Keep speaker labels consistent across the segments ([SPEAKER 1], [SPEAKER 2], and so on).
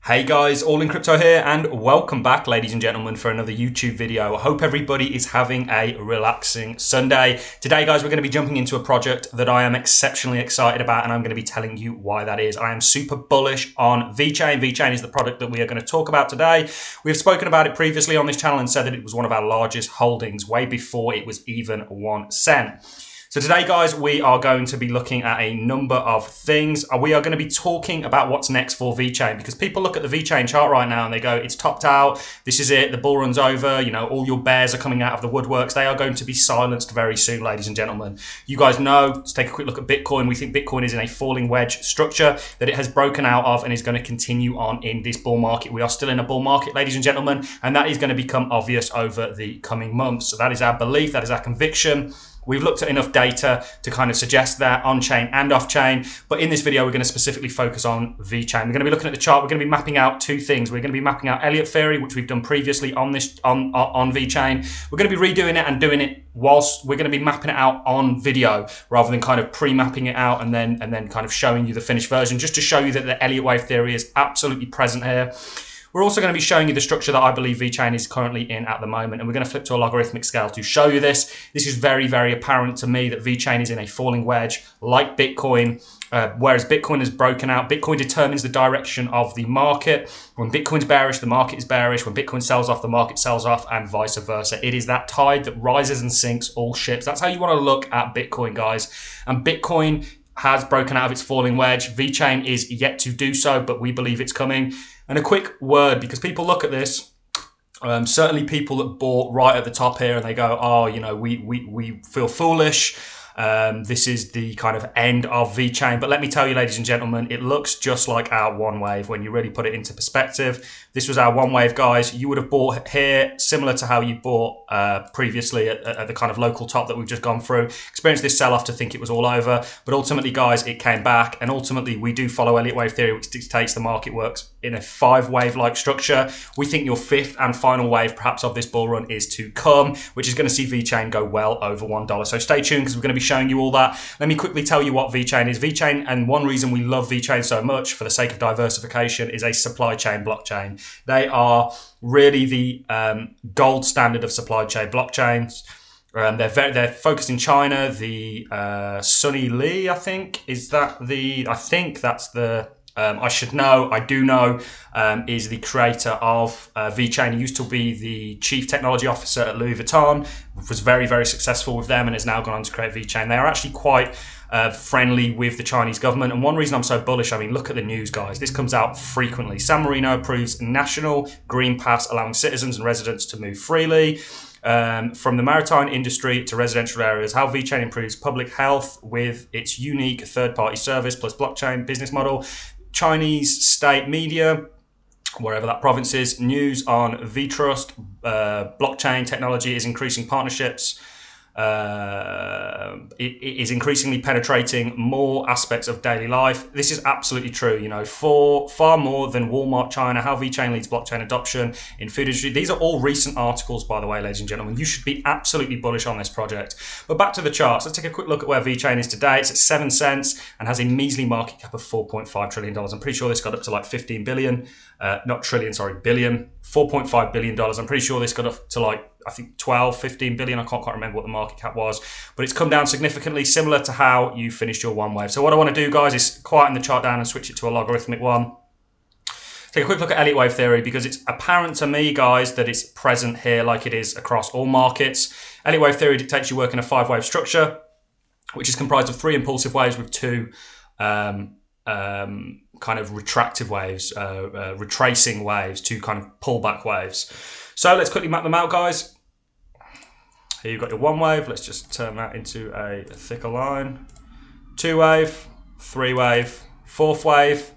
[SPEAKER 1] Hey guys, All in Crypto here, and welcome back, ladies and gentlemen, for another YouTube video. I hope everybody is having a relaxing Sunday. Today, guys, we're going to be jumping into a project that I am exceptionally excited about, and I'm going to be telling you why that is. I am super bullish on Vechain. Vechain is the product that we are going to talk about today. We've spoken about it previously on this channel and said that it was one of our largest holdings way before it was even 1 cent. So today, guys, we are going to be looking at a number of things. We are going to be talking about what's next for Vechain, because people look at the Vechain chart right now and they go, it's topped out, this is it, the bull run's over, you know, all your bears are coming out of the woodworks. They are going to be silenced very soon, ladies and gentlemen. You guys know, let's take a quick look at Bitcoin. We think Bitcoin is in a falling wedge structure that it has broken out of and is going to continue on in this bull market. We are still in a bull market, ladies and gentlemen, and that is going to become obvious over the coming months. So that is our belief, that is our conviction. We've looked at enough data to kind of suggest that on-chain and off-chain, but in this video, we're going to specifically focus on Vechain. We're going to be looking at the chart. We're going to be mapping out two things. We're going to be mapping out Elliott theory, which we've done previously on Vechain. We're going to be redoing it and doing it whilst we're going to be mapping it out on video, rather than kind of pre-mapping it out and then kind of showing you the finished version, just to show you that the Elliott wave theory is absolutely present here. We're also going to be showing you the structure that I believe Vechain is currently in at the moment, and we're going to flip to a logarithmic scale to show you this. This is very, very apparent to me that Vechain is in a falling wedge like Bitcoin, whereas Bitcoin has broken out. Bitcoin determines the direction of the market. When Bitcoin's bearish, the market is bearish. When Bitcoin sells off, the market sells off, and vice versa. It is that tide that rises and sinks all ships. That's how you want to look at Bitcoin, guys. And Bitcoin has broken out of its falling wedge. Vechain is yet to do so, but we believe it's coming. And a quick word, because people look at this, certainly people that bought right at the top here and they go, oh, you know, we feel foolish. This is the kind of end of Vechain. But let me tell you, ladies and gentlemen, it looks just like our one wave when you really put it into perspective. This was our one wave, guys. You would have bought here similar to how you bought previously at the kind of local top that we've just gone through. Experienced this sell-off to think it was all over. But ultimately, guys, it came back. And ultimately, we do follow Elliott wave theory, which dictates the market works in a 5-wave-like structure. We think your 5th and final wave, perhaps, of this bull run is to come, which is going to see Vechain go well over $1. So stay tuned, because we're going to be showing you all that. Let me quickly tell you what Vechain is. Vechain, and one reason we love Vechain so much for the sake of diversification, is a supply chain blockchain. They are really the gold standard of supply chain blockchains. They're focused in China. The Sunny Lee, I think, is that the? I think that's the. I should know, I do know, is the creator of Vechain. He used to be the chief technology officer at Louis Vuitton, was very, very successful with them, and has now gone on to create Vechain. They are actually quite friendly with the Chinese government. And one reason I'm so bullish, I mean, look at the news, guys. This comes out frequently. San Marino approves national green pass, allowing citizens and residents to move freely. From the maritime industry to residential areas, how Vechain improves public health with its unique third-party service plus blockchain business model. Chinese state media, wherever that province is, news on VTrust, blockchain technology is increasing partnerships. It is increasingly penetrating more aspects of daily life. This is absolutely true, you know, for far more than Walmart China, how Vechain leads blockchain adoption in food industry. These are all recent articles, by the way, ladies and gentlemen. You should be absolutely bullish on this project. But back to the charts. Let's take a quick look at where Vechain is today. It's at 7 cents and has a measly market cap of $4.5 trillion. I'm pretty sure this got up to like 15 billion, not trillion, sorry, billion, $4.5 billion. I'm pretty sure this got up to like, I think 12, 15 billion. I can't quite remember what the market cap was, but it's come down significantly, similar to how you finished your one wave. So what I want to do, guys, is quieten the chart down and switch it to a logarithmic one. Take a quick look at Elliott wave theory, because it's apparent to me, guys, that it's present here like it is across all markets. Elliott wave theory dictates you work in a 5-wave structure, which is comprised of 3 impulsive waves with 2 kind of retractive waves, retracing waves, 2 kind of pullback waves. So let's quickly map them out, guys. Here you've got your 1 wave. Let's just turn that into a thicker line. 2 wave, 3 wave, 4th wave,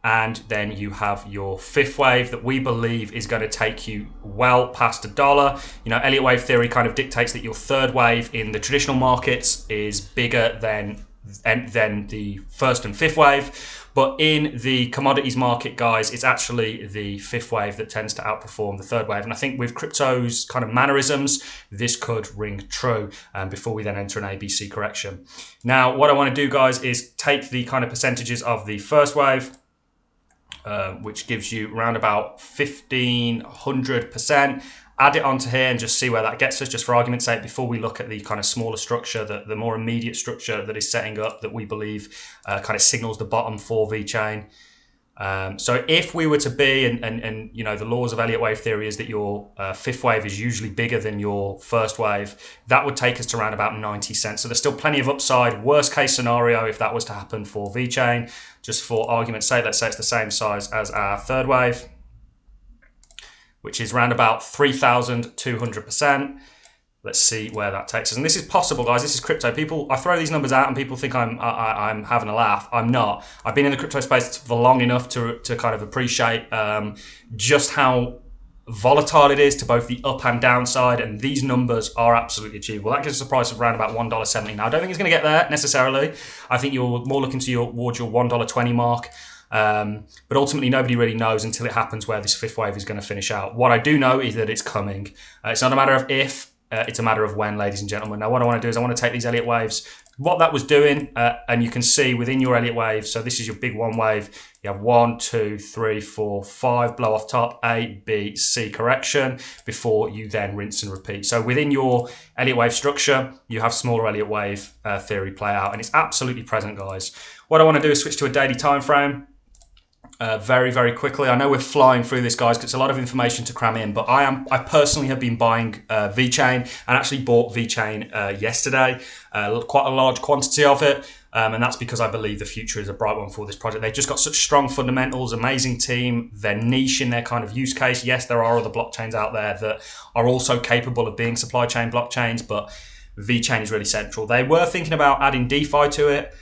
[SPEAKER 1] and then you have your 5th wave that we believe is going to take you well past $1. You know, Elliott wave theory kind of dictates that your 3rd wave in the traditional markets is bigger than the 1st and 5th wave. But in the commodities market, guys, it's actually the 5th wave that tends to outperform the 3rd wave. And I think with crypto's kind of mannerisms, this could ring true before we then enter an ABC correction. Now, what I want to do, guys, is take the kind of percentages of the 1st wave, which gives you around about 1500%. Add it onto here and just see where that gets us, just for argument's sake, before we look at the kind of smaller structure, the more immediate structure that is setting up, that we believe kind of signals the bottom for Vechain. So if we were to be, and you know, the laws of Elliott wave theory is that your fifth wave is usually bigger than your first wave, that would take us to around about 90 cents. So there's still plenty of upside. Worst case scenario, if that was to happen for Vechain, just for argument's sake, let's say it's the same size as our third wave, which is around about 3,200%. Let's see where that takes us. And this is possible, guys. This is crypto. People, I throw these numbers out and people think I'm having a laugh. I'm not. I've been in the crypto space for long enough to kind of appreciate just how volatile it is to both the up and downside, and these numbers are absolutely achievable. That gives us a price of around about $1.70. Now, I don't think it's going to get there necessarily. I think you're more looking towards your $1.20 mark. But ultimately, nobody really knows until it happens where this fifth wave is going to finish out. What I do know is that it's coming. It's not a matter of if, it's a matter of when, ladies and gentlemen. Now, what I want to do is I want to take these Elliott waves, what that was doing, and you can see within your Elliott wave, so this is your big one wave, you have 1, 2, 3, 4, 5, blow off top, A, B, C correction, before you then rinse and repeat. So within your Elliott wave structure, you have smaller Elliott wave theory play out, and it's absolutely present, guys. What I want to do is switch to a daily time frame. Very, very quickly. I know we're flying through this, guys, because it's a lot of information to cram in, but I personally have been buying Vechain, and actually bought Vechain yesterday, quite a large quantity of it, and that's because I believe the future is a bright one for this project. They've just got such strong fundamentals, amazing team, they're niche in their kind of use case. Yes, there are other blockchains out there that are also capable of being supply chain blockchains, but Vechain is really central. They were thinking about adding DeFi to it,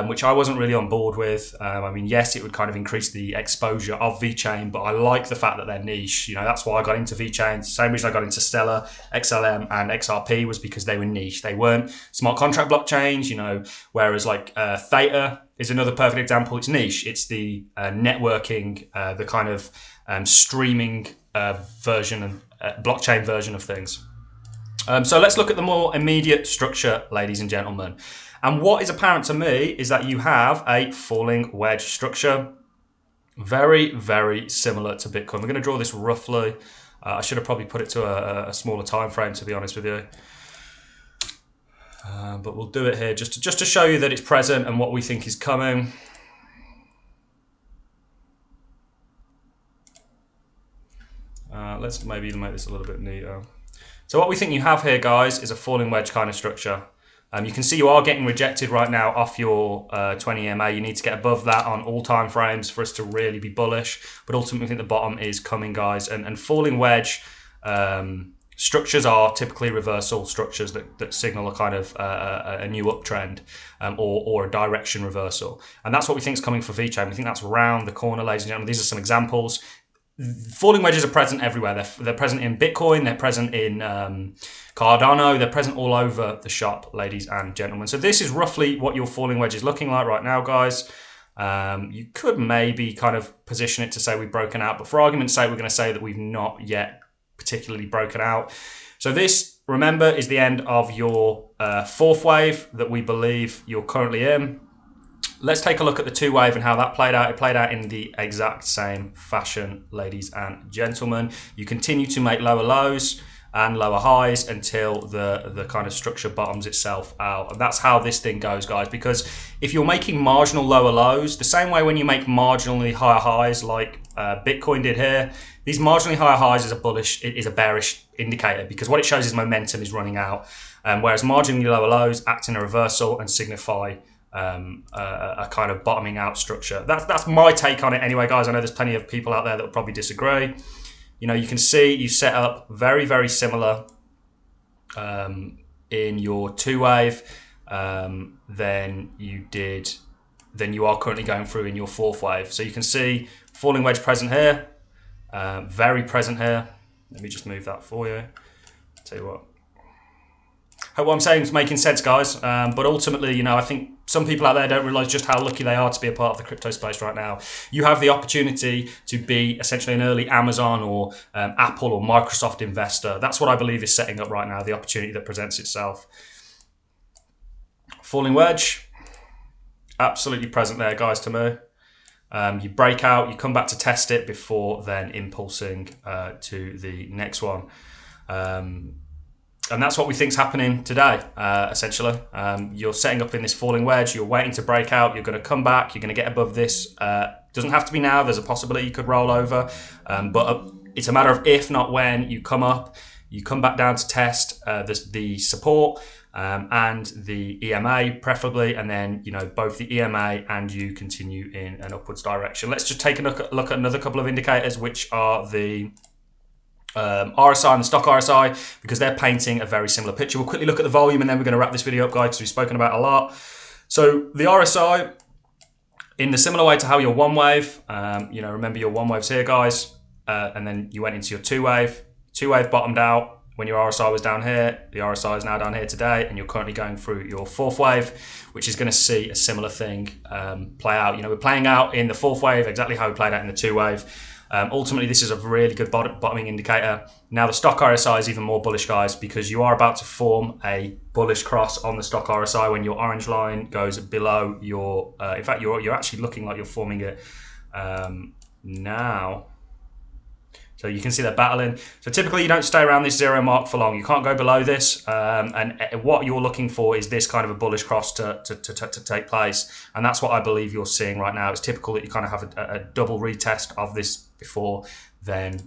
[SPEAKER 1] which I wasn't really on board with. I mean, yes, it would kind of increase the exposure of Vechain, but I like the fact that they're niche. You know, that's why I got into Vechain. Same reason I got into Stellar, XLM, and XRP was because they were niche. They weren't smart contract blockchains, you know, whereas like Theta is another perfect example. It's niche. It's the networking, the kind of streaming version and blockchain version of things. So let's look at the more immediate structure, ladies and gentlemen. And what is apparent to me is that you have a falling wedge structure. Very, very similar to Bitcoin. We're going to draw this roughly. I should have probably put it to a smaller time frame, to be honest with you. But we'll do it here just to show you that it's present and what we think is coming. Let's maybe make this a little bit neater. So what we think you have here, guys, is a falling wedge kind of structure. You can see you are getting rejected right now off your 20 EMA. You need to get above that on all time frames for us to really be bullish. But ultimately, I think the bottom is coming, guys. And falling wedge structures are typically reversal structures that signal a kind of a new uptrend or a direction reversal. And that's what we think is coming for Vechain. We think that's around the corner, ladies and gentlemen. These are some examples. Falling wedges are present everywhere. They're present in Bitcoin, they're present in Cardano, they're present all over the shop, ladies and gentlemen. So this is roughly what your falling wedge is looking like right now, guys. You could maybe kind of position it to say we've broken out, but for argument's sake, we're going to say that we've not yet particularly broken out. So this, remember, is the end of your fourth wave that we believe you're currently in. Let's take a look at the two wave and how that played out. It played out in the exact same fashion, ladies and gentlemen. You continue to make lower lows and lower highs until the kind of structure bottoms itself out. And that's how this thing goes, guys, because if you're making marginal lower lows, the same way when you make marginally higher highs like Bitcoin did here, these marginally higher highs is a bearish indicator, because what it shows is momentum is running out, whereas marginally lower lows act in a reversal and signify a kind of bottoming out structure. That's my take on it anyway, guys. I know there's plenty of people out there that will probably disagree. You know, you can see you set up very, very similar in your two wave than you are currently going through in your fourth wave. So you can see falling wedge present here, very present here. Let me just move that for you. Tell you what. Hope what I'm saying is making sense, guys. But ultimately, you know, I think some people out there don't realize just how lucky they are to be a part of the crypto space right now. You have the opportunity to be essentially an early Amazon or Apple or Microsoft investor. That's what I believe is setting up right now, the opportunity that presents itself. Falling wedge, absolutely present there, guys, to me. You break out, you come back to test it before then impulsing to the next one. And that's what we think is happening today, essentially. You're setting up in this falling wedge, you're waiting to break out, you're going to come back, you're going to get above this. Doesn't have to be now, there's a possibility you could roll over, but it's a matter of if, not when. You come up, you come back down to test the support and the EMA preferably, and then both the EMA and you continue in an upwards direction. Let's just take a look at another couple of indicators, which are the RSI and the stock RSI, because they're painting a very similar picture. We'll quickly look at the volume and then we're going to wrap this video up, guys, because we've spoken about a lot. So the RSI, in the similar way to how your one wave, remember your one wave's here, guys, and then you went into your two wave. Two wave bottomed out when your RSI was down here. The RSI is now down here today, and you're currently going through your fourth wave, which is going to see a similar thing play out. We're playing out in the fourth wave exactly how we played out in the two wave. Ultimately, this is a really good bottoming indicator. Now, the stock RSI is even more bullish, guys, because you are about to form a bullish cross on the stock RSI when your orange line goes below your. In fact, you're actually looking like you're forming it now. So you can see they're battling. So typically, you don't stay around this zero mark for long. You can't go below this. And what you're looking for is this kind of a bullish cross to take place. And that's what I believe you're seeing right now. It's typical that you kind of have a double retest of this before then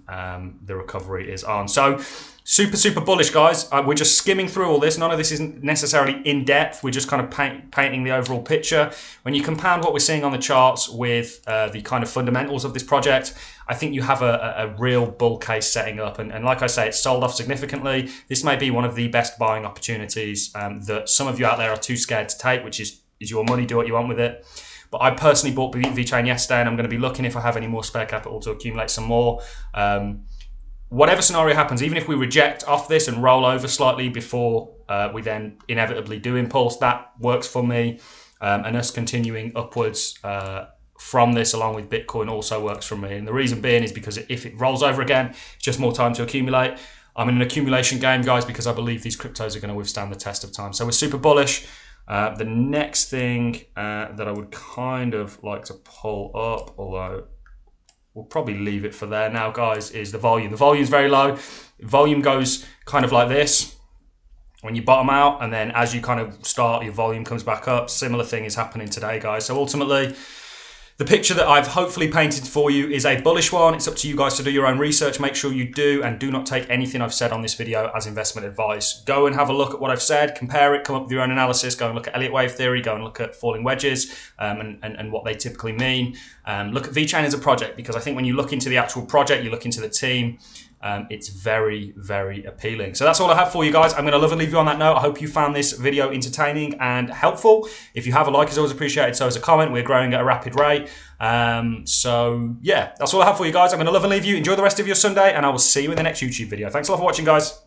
[SPEAKER 1] the recovery is on. So super bullish, guys. We're just skimming through all this. None of this isn't necessarily in depth. We're just kind of painting the overall picture. When you compound what we're seeing on the charts with the kind of fundamentals of this project, I think you have a real bull case setting up. And like I say, it's sold off significantly. This may be one of the best buying opportunities that some of you out there are too scared to take, which is your money, do what you want with it. But I personally bought Vechain yesterday, and I'm going to be looking if I have any more spare capital to accumulate some more. Whatever scenario happens, even if we reject off this and roll over slightly before we then inevitably do impulse, that works for me. And us continuing upwards from this along with Bitcoin also works for me. And the reason being is because if it rolls over again, it's just more time to accumulate. I'm in an accumulation game, guys, because I believe these cryptos are going to withstand the test of time. So we're super bullish. The next thing that I would kind of like to pull up, although we'll probably leave it for there now, guys, is the volume. The volume is very low. Volume goes kind of like this when you bottom out, and then as you kind of start, your volume comes back up. Similar thing is happening today, guys. So ultimately, the picture that I've hopefully painted for you is a bullish one. It's up to you guys to do your own research. Make sure you do, and do not take anything I've said on this video as investment advice. Go and have a look at what I've said, compare it, come up with your own analysis. Go and look at Elliott wave theory, go and look at falling wedges and what they typically mean. Look at Vechain as a project, because I think when you look into the actual project, you look into the team, it's very appealing. So that's all I have for you guys. I'm going to love and leave you on that note. I hope you found this video entertaining and helpful. If you have, a like is always appreciated. So is a comment. We're growing at a rapid rate. So yeah, that's all I have for you guys. I'm going to love and leave you. Enjoy the rest of your Sunday, and I will see you in the next YouTube video. Thanks a lot for watching, guys.